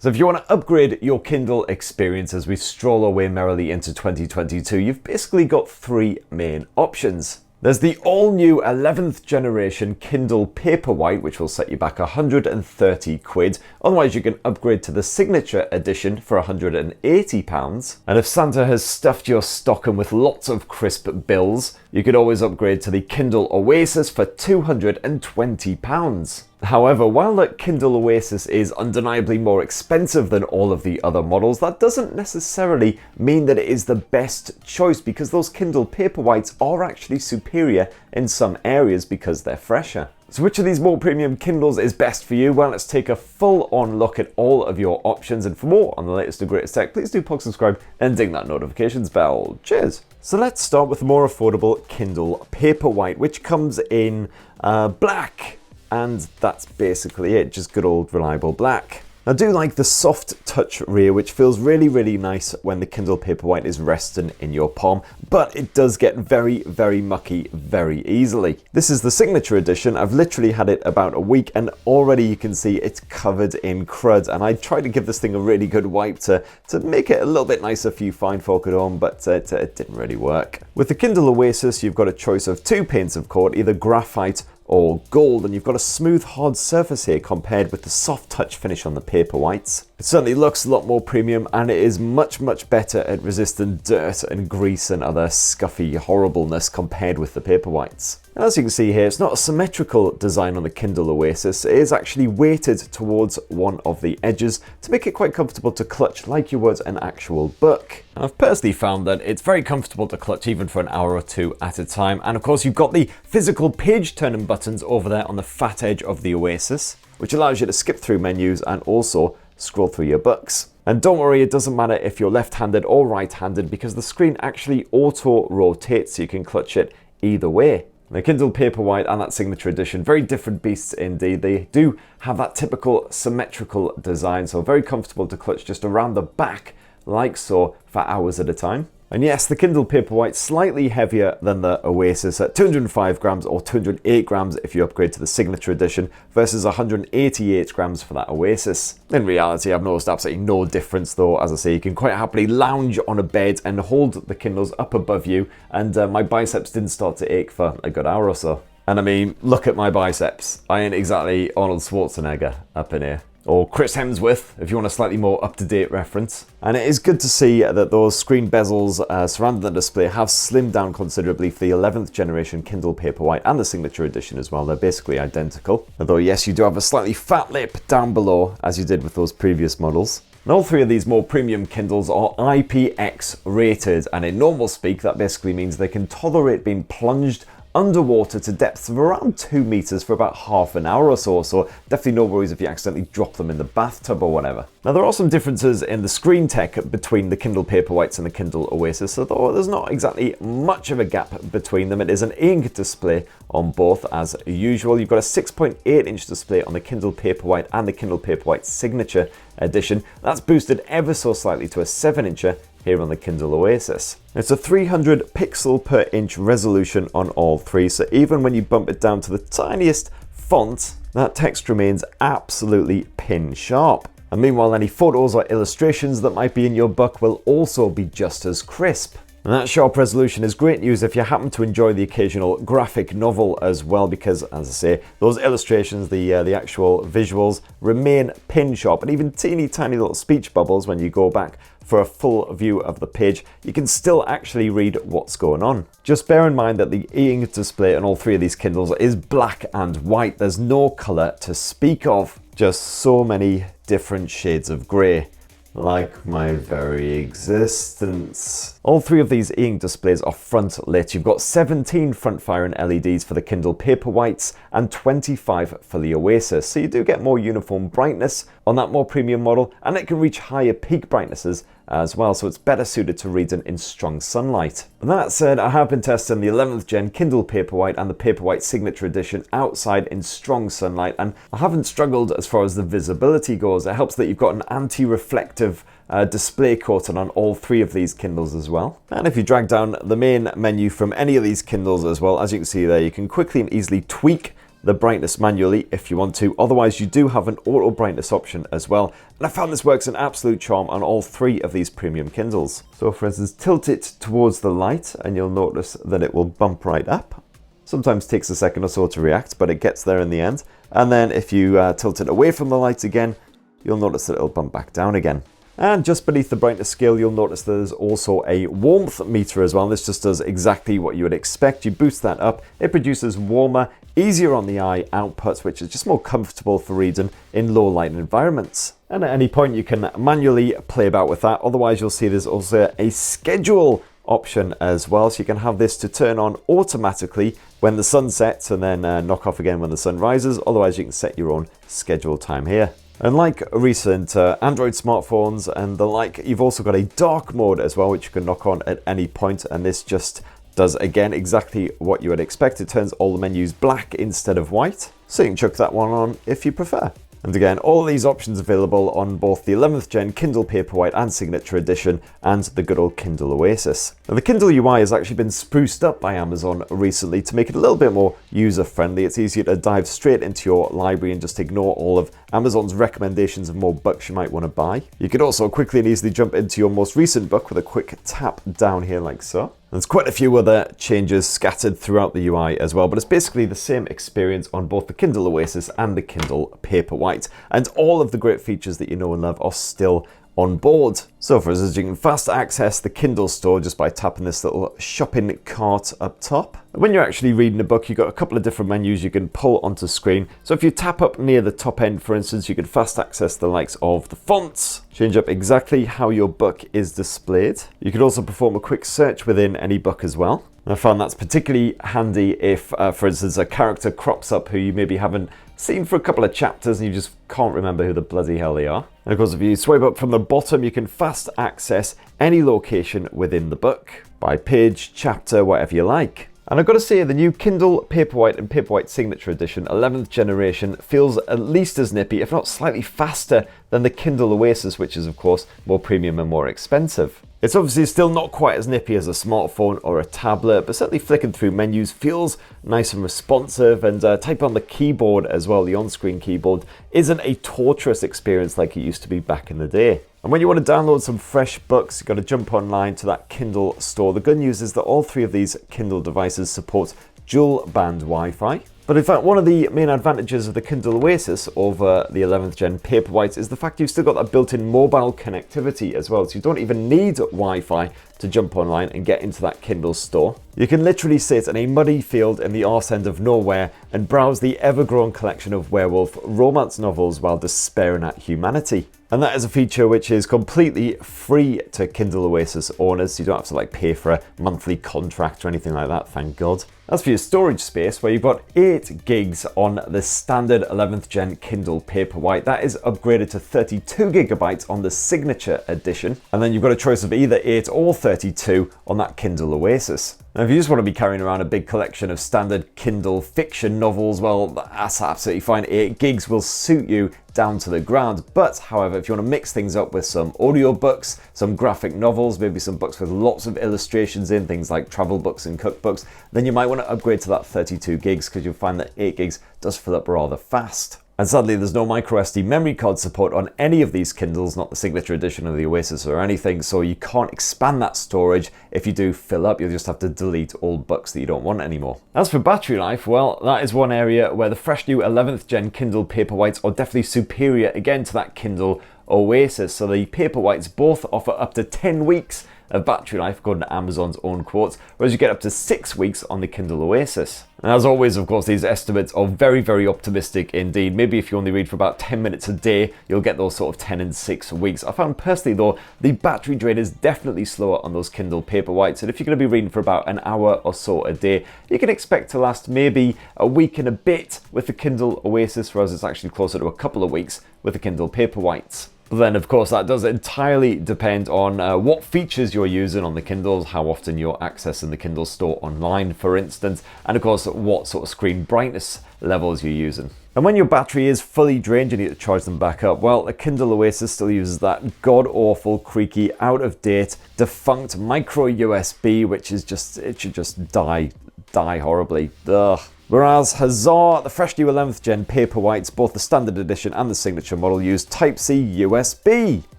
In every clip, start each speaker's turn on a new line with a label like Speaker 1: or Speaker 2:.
Speaker 1: So if you want to upgrade your Kindle experience as we stroll our way merrily into 2022, you've basically got three main options. There's the all-new 11th generation Kindle Paperwhite, which will set you back 130 quid. Otherwise, you can upgrade to the Signature Edition for £180. And if Santa has stuffed your stocking with lots of crisp bills, you could always upgrade to the Kindle Oasis for £220. However, while the Kindle Oasis is undeniably more expensive than all of the other models, that doesn't necessarily mean that it is the best choice, because those Kindle Paperwhites are actually superior in some areas because they're fresher. So which of these more premium Kindles is best for you? Well, let's take a full-on look at all of your options. And for more on the latest and greatest tech, please do subscribe and ding that notifications bell. Cheers! So let's start with the more affordable Kindle Paperwhite, which comes in black. And that's basically it, just good old reliable black. I do like the soft touch rear, which feels really, really nice when the Kindle Paperwhite is resting in your palm, but it does get very, very mucky very easily. This is the Signature Edition. I've literally had it about a week and already you can see it's covered in crud, and I tried to give this thing a really good wipe to make it a little bit nicer for you fine folk at home, but it didn't really work. With the Kindle Oasis, you've got a choice of two paints of court, either graphite or gold, and you've got a smooth hard surface here compared with the soft touch finish on the Paperwhites. It certainly looks a lot more premium, and it is much better at resisting dirt and grease and other scuffy horribleness compared with the Paperwhites. And as you can see here, it's not a symmetrical design on the Kindle Oasis. It is actually weighted towards one of the edges to make it quite comfortable to clutch like you would an actual book. And I've personally found that it's very comfortable to clutch even for an hour or two at a time. And of course, you've got the physical page turning buttons over there on the fat edge of the Oasis, which allows you to skip through menus and also scroll through your books. And don't worry, it doesn't matter if you're left-handed or right-handed, because the screen actually auto-rotates, so you can clutch it either way. The Kindle Paperwhite and that Signature Edition, very different beasts indeed. They do have that typical symmetrical design, so very comfortable to clutch just around the back like so for hours at a time. And yes, the Kindle Paperwhite slightly heavier than the Oasis at 205 grams or 208 grams if you upgrade to the Signature Edition versus 188 grams for that Oasis. In reality, I've noticed absolutely no difference though. As I say, you can quite happily lounge on a bed and hold the Kindles up above you, and my biceps didn't start to ache for a good hour or so. And I mean, look at my biceps. I ain't exactly Arnold Schwarzenegger up in here. Or Chris Hemsworth, if you want a slightly more up-to-date reference. And it is good to see that those screen bezels surrounding the display have slimmed down considerably for the 11th generation Kindle Paperwhite and the Signature Edition as well. They're basically identical. Although yes, you do have a slightly fat lip down below, as you did with those previous models. And all three of these more premium Kindles are IPX rated, and in normal speak, that basically means they can tolerate being plunged underwater to depths of around 2 meters for about half an hour or so, so definitely no worries if you accidentally drop them in the bathtub or whatever. Now there are some differences in the screen tech between the Kindle Paperwhites and the Kindle Oasis, although there's not exactly much of a gap between them. It is an ink display on both as usual. You've got a 6.8-inch display on the Kindle Paperwhite and the Kindle Paperwhite Signature Edition. That's boosted ever so slightly to a 7-incher here on the Kindle Oasis. It's a 300 pixel per inch resolution on all three, so even when you bump it down to the tiniest font, that text remains absolutely pin sharp. And meanwhile, any photos or illustrations that might be in your book will also be just as crisp. And that sharp resolution is great news if you happen to enjoy the occasional graphic novel as well, because as I say, those illustrations, the actual visuals remain pin sharp, and even teeny tiny little speech bubbles when you go back for a full view of the page, you can still actually read what's going on. Just bear in mind that the e-ink display on all three of these Kindles is black and white. There's no color to speak of, just so many different shades of gray. Like my very existence. All three of these e-ink displays are front lit. You've got 17 front firing LEDs for the Kindle Paperwhites and 25 for the Oasis, so you do get more uniform brightness on that more premium model, and it can reach higher peak brightnesses as well, so it's better suited to reading in strong sunlight. That said, I have been testing the 11th gen Kindle Paperwhite and the Paperwhite Signature Edition outside in strong sunlight, and I haven't struggled as far as the visibility goes. It helps that you've got an anti-reflective display coating on all three of these Kindles as well. And if you drag down the main menu from any of these Kindles as well, as you can see there, you can quickly and easily tweak the brightness manually if you want to. Otherwise, you do have an auto brightness option as well. And I found this works an absolute charm on all 3 of these premium Kindles. So for instance, tilt it towards the light and you'll notice that it will bump right up. Sometimes takes a second or so to react, but it gets there in the end. And then if you tilt it away from the light again, you'll notice that it'll bump back down again. And just beneath the brightness scale, you'll notice there's also a warmth meter as well. This just does exactly what you would expect. You boost that up, it produces warmer, easier on the eye outputs, which is just more comfortable for reading in low light environments. And at any point you can manually play about with that. Otherwise, you'll see there's also a schedule option as well. So you can have this to turn on automatically when the sun sets and then knock off again when the sun rises. Otherwise, you can set your own schedule time here. And like recent Android smartphones and the like, you've also got a dark mode as well, which you can knock on at any point. And this just does, again, exactly what you would expect. It turns all the menus black instead of white. So you can chuck that one on if you prefer. And again, all of these options available on both the 11th gen Kindle Paperwhite and Signature Edition and the good old Kindle Oasis. Now, the Kindle UI has actually been spruced up by Amazon recently to make it a little bit more user-friendly. It's easier to dive straight into your library and just ignore all of Amazon's recommendations of more books you might want to buy. You could also quickly and easily jump into your most recent book with a quick tap down here like so. There's quite a few other changes scattered throughout the UI as well, but it's basically the same experience on both the Kindle Oasis and the Kindle Paperwhite. And all of the great features that you know and love are still on board. So for instance, you can fast access the Kindle store just by tapping this little shopping cart up top. When you're actually reading a book, you've got a couple of different menus you can pull onto screen. So if you tap up near the top end, for instance, you can fast access the likes of the fonts, change up exactly how your book is displayed. You could also perform a quick search within any book as well. I found that's particularly handy if, for instance, a character crops up who you maybe haven't seen for a couple of chapters and you just can't remember who the bloody hell they are. And of course, if you swipe up from the bottom, you can fast access any location within the book by page, chapter, whatever you like. And I've got to say, the new Kindle Paperwhite and Paperwhite Signature Edition 11th generation feels at least as nippy, if not slightly faster than the Kindle Oasis, which is of course more premium and more expensive. It's obviously still not quite as nippy as a smartphone or a tablet, but certainly flicking through menus feels nice and responsive, and type on the keyboard as well, the on-screen keyboard, isn't a torturous experience like it used to be back in the day. And when you want to download some fresh books, you've got to jump online to that Kindle store. The good news is that all 3 of these Kindle devices support dual band Wi-Fi. But in fact, one of the main advantages of the Kindle Oasis over the 11th gen Paperwhite is the fact you've still got that built-in mobile connectivity as well. So you don't even need Wi-Fi to jump online and get into that Kindle store. You can literally sit in a muddy field in the arse end of nowhere and browse the ever-growing collection of werewolf romance novels while despairing at humanity. And that is a feature which is completely free to Kindle Oasis owners, so you don't have to pay for a monthly contract or anything like that, thank God. As for your storage space, where you've got 8 gigs on the standard 11th gen Kindle Paperwhite, that is upgraded to 32 gigabytes on the Signature Edition. And then you've got a choice of either 8 or 32 on that Kindle Oasis. Now, if you just want to be carrying around a big collection of standard Kindle fiction novels, well, that's absolutely fine. 8 gigs will suit you down to the ground. But, however, if you want to mix things up with some audiobooks, some graphic novels, maybe some books with lots of illustrations in, things like travel books and cookbooks, then you might want to upgrade to that 32 gigs because you'll find that 8 gigs does fill up rather fast. And sadly, there's no microSD memory card support on any of these Kindles, not the Signature Edition of the Oasis or anything, so you can't expand that storage. If you do fill up, you'll just have to delete all books that you don't want anymore. As for battery life, well, that is one area where the fresh new 11th gen Kindle Paperwhites are definitely superior again to that Kindle Oasis. So the Paperwhites both offer up to 10 weeks of battery life, according to Amazon's own quotes, whereas you get up to 6 weeks on the Kindle Oasis. And as always, of course, these estimates are very, very optimistic indeed. Maybe if you only read for about 10 minutes a day, you'll get those sort of 10 and 6 weeks. I found personally, though, the battery drain is definitely slower on those Kindle Paperwhites, and if you're going to be reading for about an hour or so a day, you can expect to last maybe a week and a bit with the Kindle Oasis, whereas it's actually closer to a couple of weeks with the Kindle Paperwhites. But then, of course, that does entirely depend on what features you're using on the Kindles, how often you're accessing the Kindle store online, for instance, and of course, what sort of screen brightness levels you're using. And when your battery is fully drained, you need to charge them back up. Well, the Kindle Oasis still uses that god-awful, creaky, out-of-date, defunct micro USB, which is just, it should just die horribly. Ugh. Whereas huzzah, the fresh new 11th gen Paperwhites, both the standard edition and the signature model, use Type-C USB.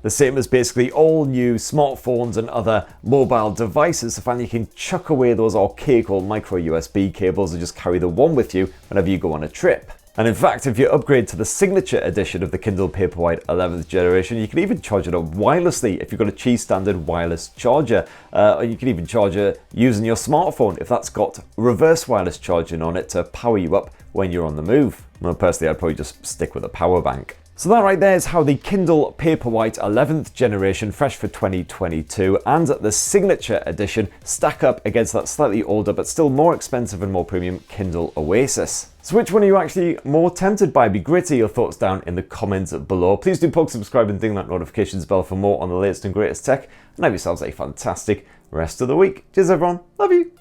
Speaker 1: The same as basically all new smartphones and other mobile devices, so finally you can chuck away those archaic old micro USB cables and just carry the one with you whenever you go on a trip. And in fact, if you upgrade to the signature edition of the Kindle Paperwhite 11th generation, you can even charge it up wirelessly if you've got a Qi standard wireless charger. Or you can even charge it using your smartphone if that's got reverse wireless charging on it to power you up when you're on the move. Well, personally, I'd probably just stick with a power bank. So that right there is how the Kindle Paperwhite 11th generation, fresh for 2022, and the signature edition stack up against that slightly older but still more expensive and more premium Kindle Oasis. So which one are you actually more tempted by? It'd be great to hear your thoughts down in the comments below. Please do plug, subscribe and ding that notifications bell for more on the latest and greatest tech. And have yourselves a fantastic rest of the week. Cheers everyone, love you.